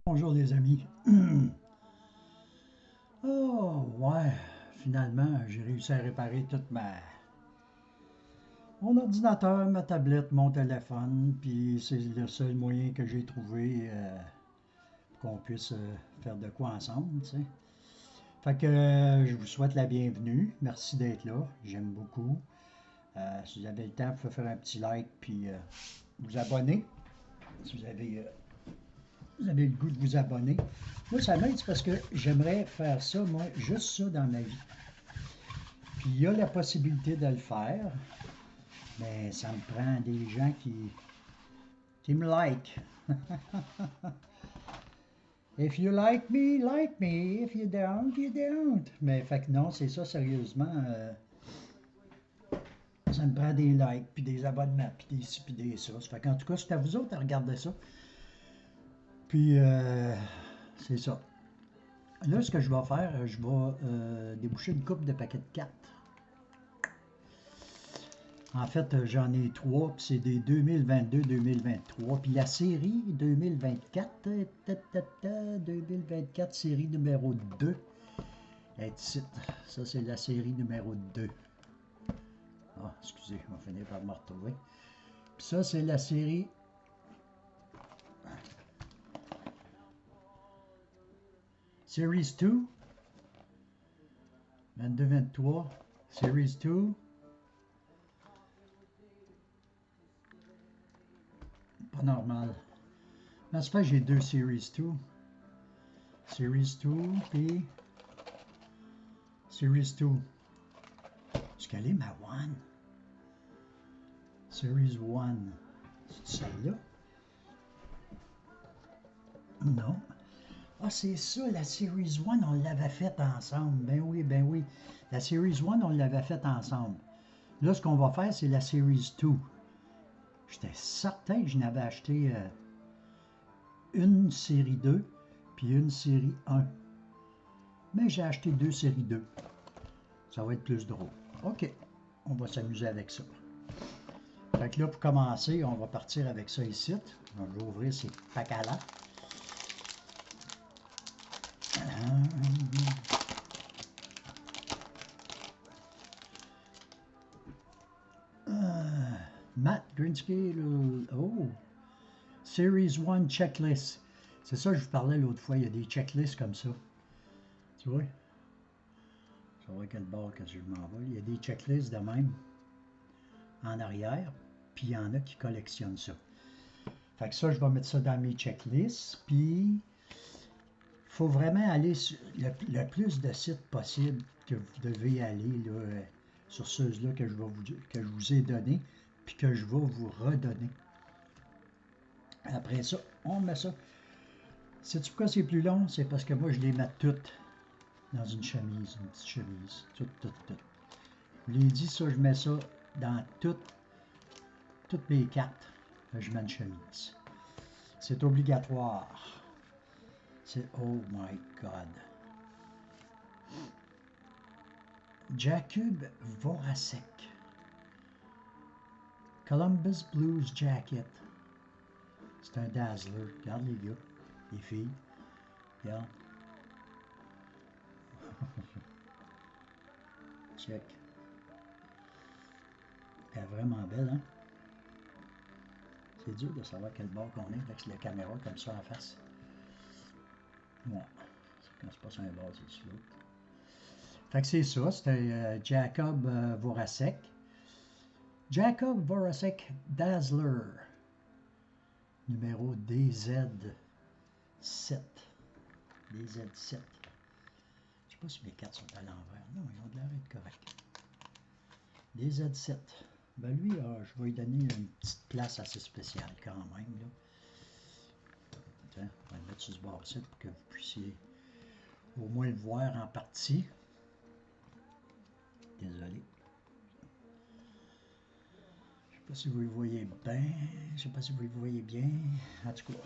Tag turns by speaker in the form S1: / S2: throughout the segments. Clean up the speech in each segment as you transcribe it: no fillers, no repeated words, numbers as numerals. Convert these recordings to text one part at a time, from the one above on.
S1: Bonjour les amis. Oh ouais, finalement j'ai réussi à réparer mon ordinateur, ma tablette, mon téléphone, puis c'est le seul moyen que j'ai trouvé pour qu'on puisse faire de quoi ensemble, tu sais. Fait que je vous souhaite la bienvenue. Merci d'être là. J'aime beaucoup. Si vous avez le temps, vous pouvez faire un petit like puis vous abonner. Si vous avez le goût de vous abonner. Moi, ça m'aide parce que j'aimerais faire ça, moi, juste ça dans ma vie. Puis il y a la possibilité de le faire, mais ça me prend des gens qui me like. If you like me, like me. If you don't, you don't. Mais fait que non, c'est ça, sérieusement. Ça me prend des likes, puis des abonnements, puis des ci, puis des ça. Ça fait qu'en tout cas, c'est à vous autres à regarder ça. Puis, c'est ça. Là, ce que je vais faire, je vais déboucher une coupe de paquets de 4. En fait, j'en ai 3, puis c'est des 2022-2023. Puis la série 2024, 2024, série numéro 2, est ici. Ça, c'est la série numéro 2. Ah, excusez, on va finir par me retrouver. Puis ça, c'est la série... Series 2, 22-23, Series 2. Pas normal. Mais ça fait que j'ai deux Series 2. Series 2, puis Series 2. Est-ce qu'elle est ma One? Series 1. C'est celle-là? Non. Ah, c'est ça, la Series 1, on l'avait faite ensemble. Ben oui, ben oui. La Series 1, on l'avait faite ensemble. Là, ce qu'on va faire, c'est la Series 2. J'étais certain que je n'avais acheté une série 2 puis une série 1. Mais j'ai acheté deux séries 2. Ça va être plus drôle. OK, on va s'amuser avec ça. Fait que là, pour commencer, on va partir avec ça ici. On va ouvrir ces paquets-là. Matt Grinsky, oh, Series 1 Checklist. C'est ça que je vous parlais l'autre fois, il y a des checklists comme ça. Tu vois? Ça va quel bord que je m'en vais. Il y a des checklists de même en arrière, puis il y en a qui collectionnent ça. Fait que ça, je vais mettre ça dans mes checklists, puis il faut vraiment aller sur le plus de sites possible que vous devez aller là, sur ceux-là que je vous ai donné, puis que je vais vous redonner. Après ça, on met ça. Sais-tu pourquoi c'est plus long? C'est parce que moi, je les mets toutes dans une chemise, une petite chemise. Toutes. Je vous l'ai dit, ça, je mets ça dans toutes mes cartes. Je mets une chemise. C'est obligatoire. C'est... Oh my God. Jakub Voracek. Columbus Blues Jacket. C'est un dazzler. Regarde les gars, les filles. Regarde. Check. Elle est vraiment belle, hein? C'est dur de savoir quel bord qu'on est avec la caméra comme ça en face. Ouais. Quand c'est pas sur un bord, c'est sur l'autre. Fait que c'est ça, c'était Jakub Voracek. Jakub Voracek Dazzler. Numéro DZ7. DZ7. Je sais pas si mes cartes sont à l'envers. Non, ils ont de l'air d'être corrects. DZ7. Ben lui, je vais lui donner une petite place assez spéciale quand même. Là. Tiens, on va le mettre sur ce bord-ci pour que vous puissiez au moins le voir en partie. Désolé. Je ne sais pas si vous le voyez bien. Je sais pas si vous le voyez bien. En tout cas,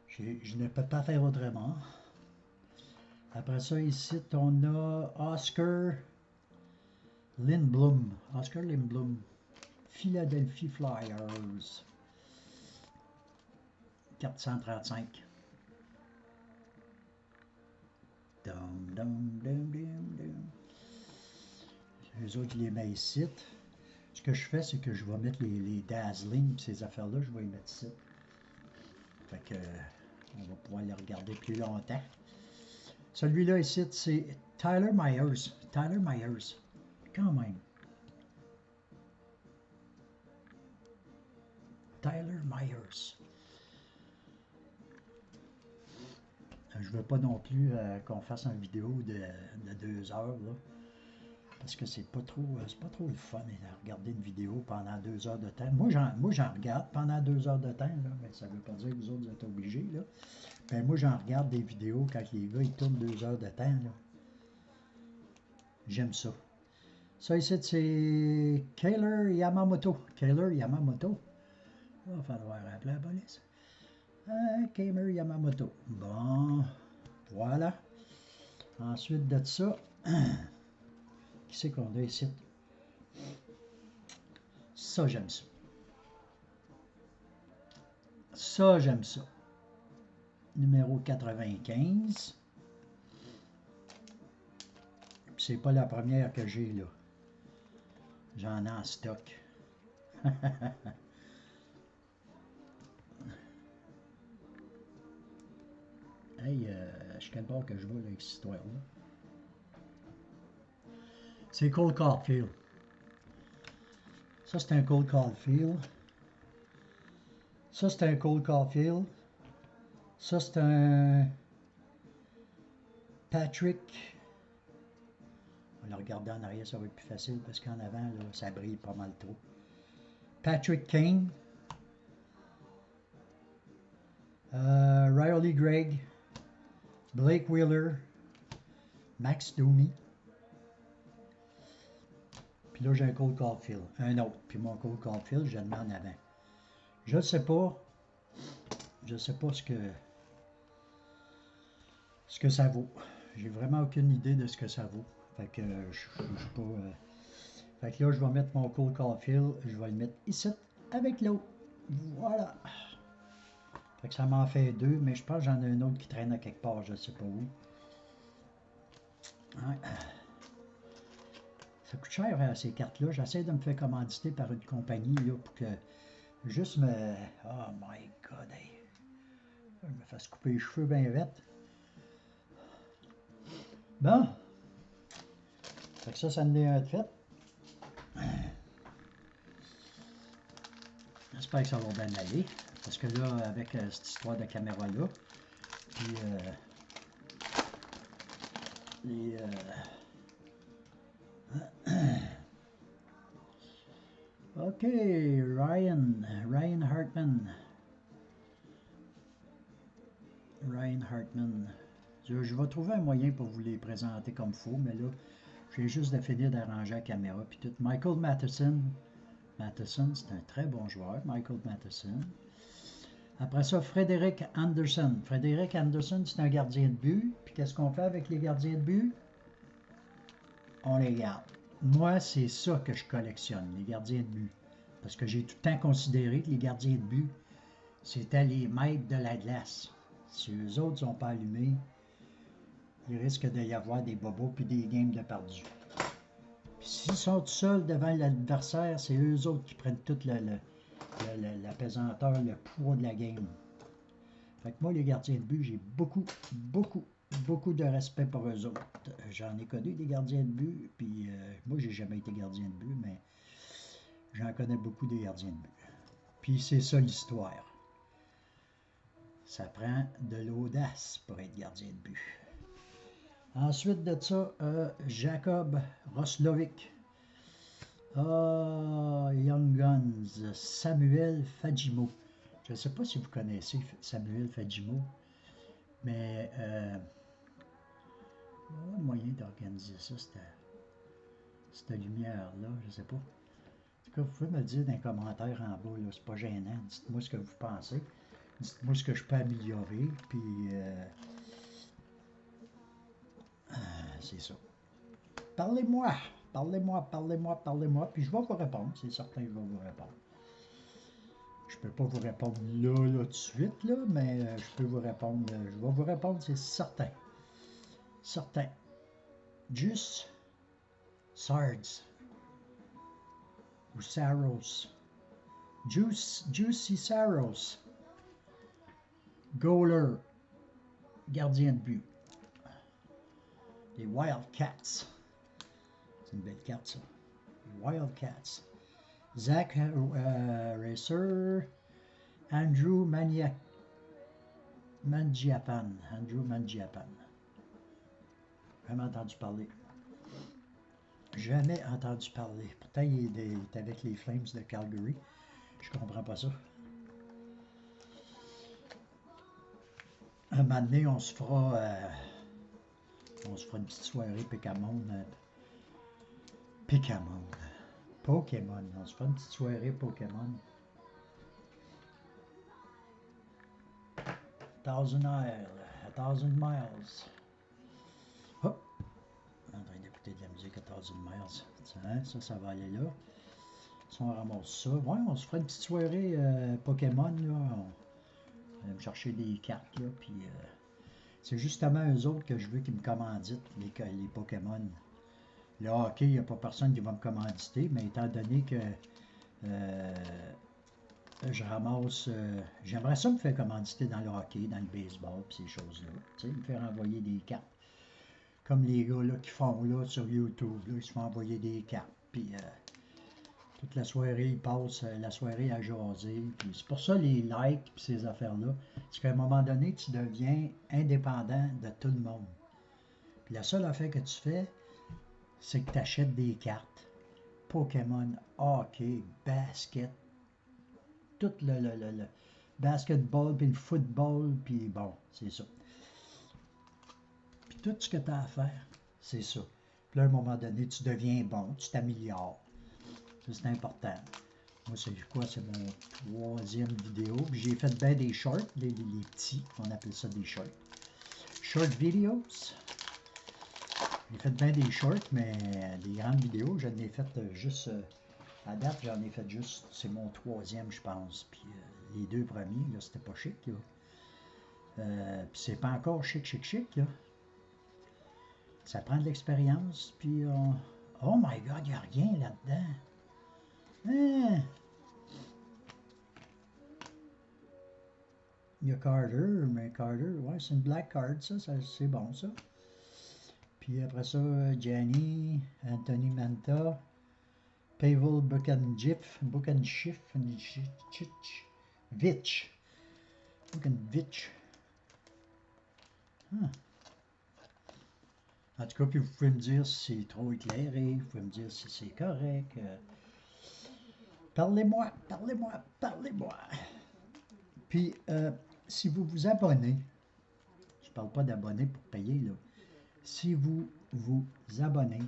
S1: je ne peux pas faire autrement. Après ça, ici, on a Oscar Lindblom. Oscar Lindblom. Philadelphia Flyers. 435. Dum, dum, dum, dum, dum. Les autres, je les mets ici. Ce que je fais, c'est que je vais mettre les dazzling et ces affaires-là, je vais les mettre ici. Fait que, on va pouvoir les regarder plus longtemps. Celui-là ici, c'est Tyler Myers. Tyler Myers. Quand même. Tyler Myers. Je veux pas non plus qu'on fasse une vidéo de 2 heures, là, parce que c'est pas trop le fun de regarder une vidéo pendant 2 heures de temps. Moi, j'en regarde pendant 2 heures de temps, là, mais ça veut pas dire que vous autres êtes obligés, là. Ben, moi, j'en regarde des vidéos quand les gars, ils tournent 2 heures de temps, là. J'aime ça. Ça ici, c'est Kailer Yamamoto. Kailer Yamamoto. Il va falloir appeler la police. Kailer Yamamoto. Bon, voilà. Ensuite de ça, qui c'est qu'on a ici? Ça, j'aime ça. Ça, j'aime ça. Numéro 95. C'est pas la première que j'ai, là. J'en ai en stock. Hey, je suis quel bord que je vois avec cette histoire-là? C'est Cole Caulfield. Ça, c'est un Cole Caulfield. Ça, c'est un Cole Caulfield. Ça, c'est un Patrick. On va le regarder en arrière, ça va être plus facile parce qu'en avant, là, ça brille pas mal trop. Patrick Kane. Riley Gregg. Blake Wheeler. Max Domi. Puis là, j'ai un Cole Caulfield. Un autre. Puis mon Cole Caulfield, je le mets en avant. Je ne sais pas. Je ne sais pas ce que ça vaut. J'ai vraiment aucune idée de ce que ça vaut. Fait que je ne sais pas. Fait que là, je vais mettre mon Cole Caulfield. Je vais le mettre ici avec l'autre. Voilà. Fait que ça m'en fait 2, mais je pense que j'en ai un autre qui traîne à quelque part, je ne sais pas où. Ouais. Ça coûte cher ces cartes-là. J'essaie de me faire commanditer par une compagnie là, pour que juste me... Oh my God, hey. Je me fasse couper les cheveux bien vite. Bon. Fait que ça en est un de fait. J'espère que ça va bien aller. Parce que là, avec cette histoire de caméra-là, puis les... OK, Ryan Hartman. Ryan Hartman. Je vais trouver un moyen pour vous les présenter comme il faut, mais là, j'ai juste de finir d'arranger la caméra. Puis tout. Michael Matheson. Matheson, c'est un très bon joueur, Michael Matheson. Après ça, Frédéric Anderson. Frédéric Anderson, c'est un gardien de but. Puis qu'est-ce qu'on fait avec les gardiens de but? On les garde. Moi, c'est ça que je collectionne, les gardiens de but. Parce que j'ai tout le temps considéré que les gardiens de but, c'était les maîtres de la glace. Si eux autres ne sont pas allumés, il risque d'y avoir des bobos puis des games de perdu. Puis s'ils sont tout seuls devant l'adversaire, c'est eux autres qui prennent toute la pesanteur, le poids de la game. Fait que moi, les gardiens de but, j'ai beaucoup de respect pour eux autres. J'en ai connu des gardiens de but, puis moi, j'ai jamais été gardien de but, mais j'en connais beaucoup des gardiens de but. Puis c'est ça l'histoire. Ça prend de l'audace pour être gardien de but. Ensuite de ça, Jacob Roslovic. Young Guns, Samuel Fagimo. Je ne sais pas si vous connaissez Samuel Fagimo, mais il y a un moyen d'organiser ça, cette lumière-là, je ne sais pas. En tout cas, vous pouvez me le dire dans les commentaires en bas, c'est pas gênant. Dites-moi ce que vous pensez. Dites-moi ce que je peux améliorer, puis c'est ça. Parlez-moi, puis je vais vous répondre, c'est certain que je vais vous répondre. Je ne peux pas vous répondre là, tout de suite, là, mais je peux vous répondre, je vais vous répondre, c'est certain. certain. Juice, Sards ou Saros. Juicy Saros. Goaler, gardien de but. Les Wildcats. C'est une belle carte, ça. Les Wildcats. Zach Racer. Andrew Mangiapan. Andrew Mangiapan. Jamais entendu parler. Jamais entendu parler. Pourtant, il est avec les Flames de Calgary. Je comprends pas ça. Un moment donné, on se fera une petite soirée Pokémon. Pokémon. On se fera une petite soirée Pokémon. 1000 miles. Hop. En train d'écouter de la musique à 1000 miles. Tiens, ça va aller là. Si on ramasse ça. Ouais, on se fera une petite soirée Pokémon. Là. On va me chercher des cartes. Là, puis c'est justement eux autres que je veux qu'ils me commanditent, les Pokémon. Le hockey, il n'y a pas personne qui va me commanditer, mais étant donné que je ramasse. J'aimerais ça me faire commanditer dans le hockey, dans le baseball, puis ces choses-là. Tu sais, me faire envoyer des cartes. Comme les gars là, qui font là sur YouTube, là, ils se font envoyer des cartes. Puis toute la soirée, ils passent la soirée à jaser. Puis c'est pour ça les likes et ces affaires-là. C'est qu'à un moment donné, tu deviens indépendant de tout le monde. Puis la seule affaire que tu fais, c'est que tu achètes des cartes. Pokémon, hockey, basket, tout le basketball, puis le football, puis bon, c'est ça. Puis tout ce que tu as à faire, c'est ça. Puis là, à un moment donné, tu deviens bon, tu t'améliores. Ça, c'est important. Moi, c'est quoi? C'est mon 3e vidéo. Puis j'ai fait bien des shorts, les petits, on appelle ça des shorts. Short videos. J'ai fait bien des shorts, mais des grandes vidéos, j'en ai fait juste... à date, j'en ai fait juste... C'est mon 3e, je pense. Puis les 2 premiers, là, c'était pas chic, là. Puis c'est pas encore chic, là. Ça prend de l'expérience, puis... Oh my God, il n'y a rien là-dedans. Hein? Il y a Carter, mais Carter, ouais, c'est une black card, ça c'est bon, ça. Puis après ça, Gianni, Anthony Manta, Pavel Buchanchif, Vitch. Ah. En tout cas, puis vous pouvez me dire si c'est trop éclairé, vous pouvez me dire si c'est correct. Parlez-moi. Puis, si vous vous abonnez, je parle pas d'abonner pour payer, là. Si vous vous abonnez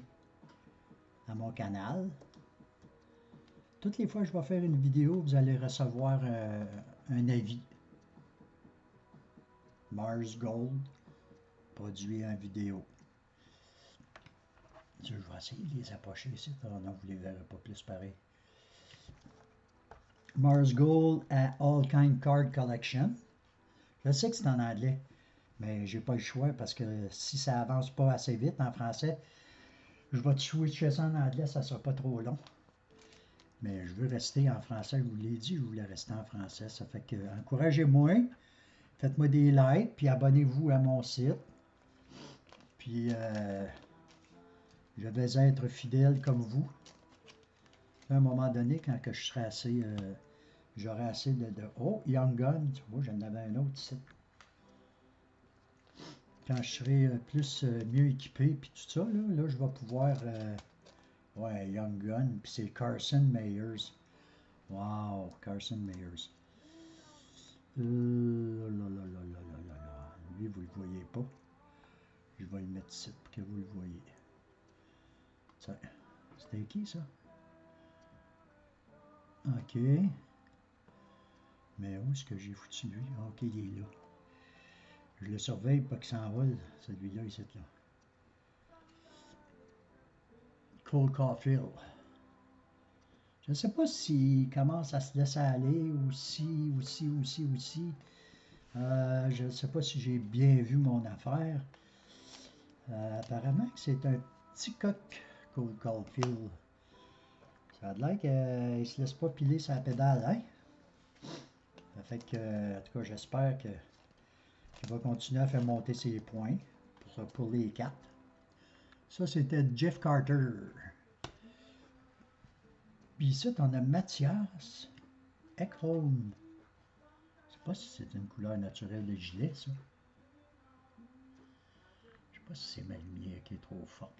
S1: à mon canal, toutes les fois que je vais faire une vidéo, vous allez recevoir un avis. Mars Gold produit une vidéo. Je vais essayer de les approcher ici. Non, vous ne les verrez pas plus pareil. Mars Gold à All Kind Card Collection. Je sais que c'est en anglais, mais j'ai pas le choix parce que si ça avance pas assez vite en français, je vais te switcher ça en anglais, ça sera pas trop long. Mais je veux rester en français, je vous l'ai dit, je voulais rester en français. Ça fait que encouragez-moi, faites-moi des likes, puis abonnez-vous à mon site. Puis je vais être fidèle comme vous. À un moment donné, quand que je serai assez, j'aurai assez de... Oh, Young Gun, tu vois, j'en avais un autre ici. Quand je serai plus mieux équipé, puis tout ça, là je vais pouvoir... ouais, Young Gun, puis c'est Carson Mayers. Wow, Carson Mayers. Lui, vous le voyez pas. Je vais le mettre ici pour que vous le voyez. C'était qui, ça? OK. Mais où est-ce que j'ai foutu lui? OK, il est là. Je le surveille pas qu'il s'envole, celui-là, ici, là. Cole Caulfield. Je ne sais pas s'il commence à se laisser aller ou si. Je ne sais pas si j'ai bien vu mon affaire. Apparemment que c'est un petit coq, Cole Caulfield. Ça a l'air qu'il se laisse pas piler sa pédale, hein? Ça fait que, en tout cas, j'espère qu'il va continuer à faire monter ses points pour les 4. Ça, c'était Jeff Carter. Puis ici, on a Mathias Ekholm. Je sais pas si c'est une couleur naturelle de gilet, ça. Je sais pas si c'est ma lumière qui est trop forte.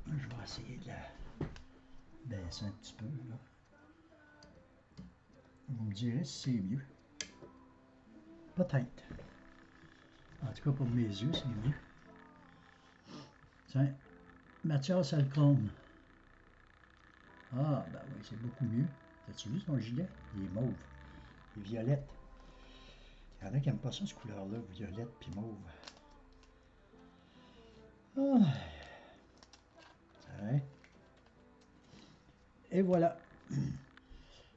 S1: Je vais essayer de la baisser un petit peu, là. Vous me direz si c'est mieux. Peut-être. En tout cas, pour mes yeux, c'est mieux. Tiens, Mathias Ekholm. Ah, ben oui, c'est beaucoup mieux. As-tu vu son gilet? Il est mauve. Il est violette. Il y en a qui n'aiment pas ça, cette couleur-là, violette puis mauve. Ah, ouais. Et voilà.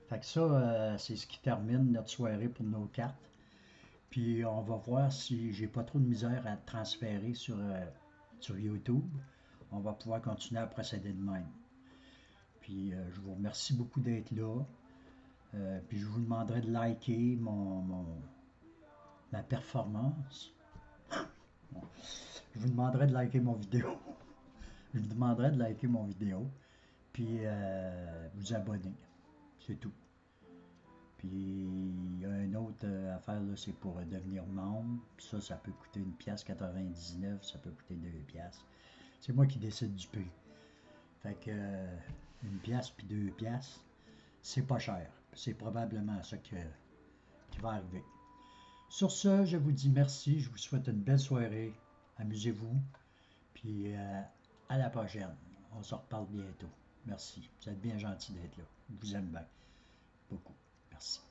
S1: Fait que ça, c'est ce qui termine notre soirée pour nos cartes. Puis on va voir si j'ai pas trop de misère à transférer sur YouTube. On va pouvoir continuer à procéder de même. Puis je vous remercie beaucoup d'être là. Puis je vous demanderai de liker ma performance. Bon. Je vous demanderai de liker mon vidéo. Je vous demanderai de liker mon vidéo. Puis vous abonner. C'est tout. Puis il y a une autre affaire, là, c'est pour devenir membre. Puis ça peut coûter 1,99$, ça peut coûter 2$. C'est moi qui décide du prix. Fait que 1$ puis 2$, c'est pas cher. C'est probablement ça qui va arriver. Sur ce, je vous dis merci. Je vous souhaite une belle soirée. Amusez-vous. Puis à la prochaine. On se reparle bientôt. Merci. Vous êtes bien gentil d'être là. Je vous aime bien. Beaucoup. Merci.